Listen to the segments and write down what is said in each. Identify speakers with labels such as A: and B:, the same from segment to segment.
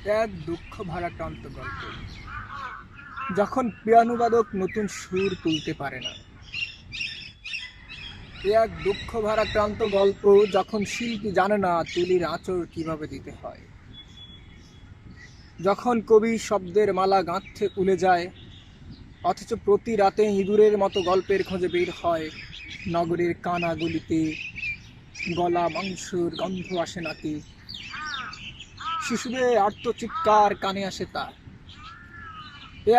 A: এক দুঃখ ভারাক্রান্ত গল্প। যখন পিয়ানোবাদক নতুন সুর তুলতে পারে না। এক দুঃখ ভারাক্রান্ত গল্প, যখন শিল্পী জানে না তুলির আঁচড় কিভাবে দিতে হয়। যখন কবি শব্দের মালা গাঁথতে ভুলে যায়, অথচ প্রতি রাতে ইঁদুরের মতো গল্পের খোঁজে বের হয় নগরের কানা গলিতে। গলা মাংসর গন্ধ আসে নাকি, শিশুদের আর্তচিৎকার কানে আসে তার।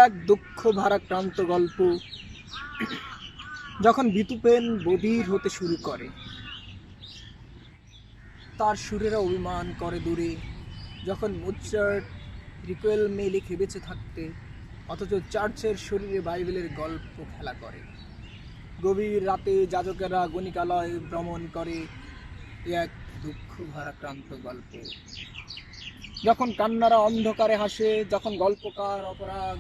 A: এক দুঃখ ভারাক্রান্ত গল্প, যখন বিতুপেন বধির হতে শুরু করে, তার সুরেরা অভিমান করে দূরে। যখন মোৎসার্ট রিকোয়েলমে লিখে বেঁচে থাকতে, অথচ চার্চের শরীরে বাইবেলের গল্প খেলা করে। গভীর রাতে যাজকেরা গণিকালয় ভ্রমণ করে। এক দুঃখ ভারাক্রান্ত গল্প, যখন কান্নারা অন্ধকারে হাসে, যখন গল্পকার অপরাধ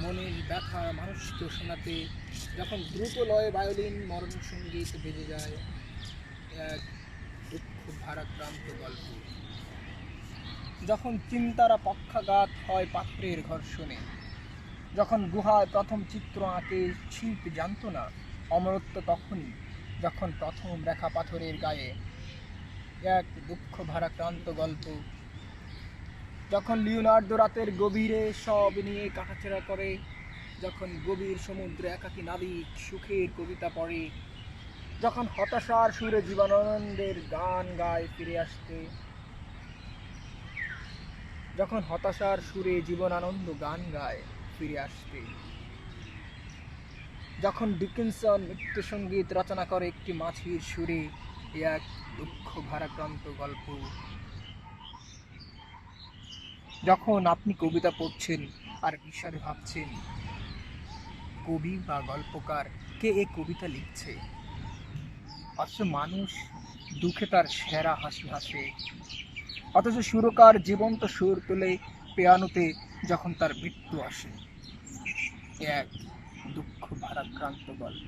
A: মনের ব্যথা মানুষকে শোনাতে, যখন দ্রুত লয়ে ভায়োলিন মরণ সঙ্গীত বেজে যায়। এক দুঃখ ভারাক্রান্ত গল্প, যখন চিন্তারা পক্ষাঘাত হয় পাত্রের ঘর্ষণে, যখন গুহায় প্রথম চিত্র আঁকে শিল্পী জানত না অমরত্ব তখনই যখন প্রথম রেখা পাথরের গায়ে। এক দুঃখ ভারাক্রান্ত গল্প, যখন লিওনার্দো রাতের গভীরে সব নিয়ে কাটাছেড়া করে, যখন গভীর সমুদ্রে একাকী নাবিক সুখের কবিতা পড়ে, যখন হতাশার সুরে জীবনানন্দের গান গায় ফিরে আসতে, যখন হতাশার সুরে জীবনানন্দ গান গায় ফিরে আসতে, যখন ডিকিনসন নৃত্য সঙ্গীত রচনা করে একটি মাছির সুরে। এক দুঃখ ভারাক্রান্ত গল্প, যখন আপনি কবিতা পড়ছেন আর বিষয়ে ভাবছেন কবি বা গল্পকার কে এ কবিতা লিখছে, অথচ মানুষ দুঃখে তার সেরা হাসি হাসে, অথচ সুরকার জীবন্ত সুর তুলে পিয়ানোতে যখন তার মৃত্যু আসে। এক দুঃখ ভারাক্রান্ত গল্প।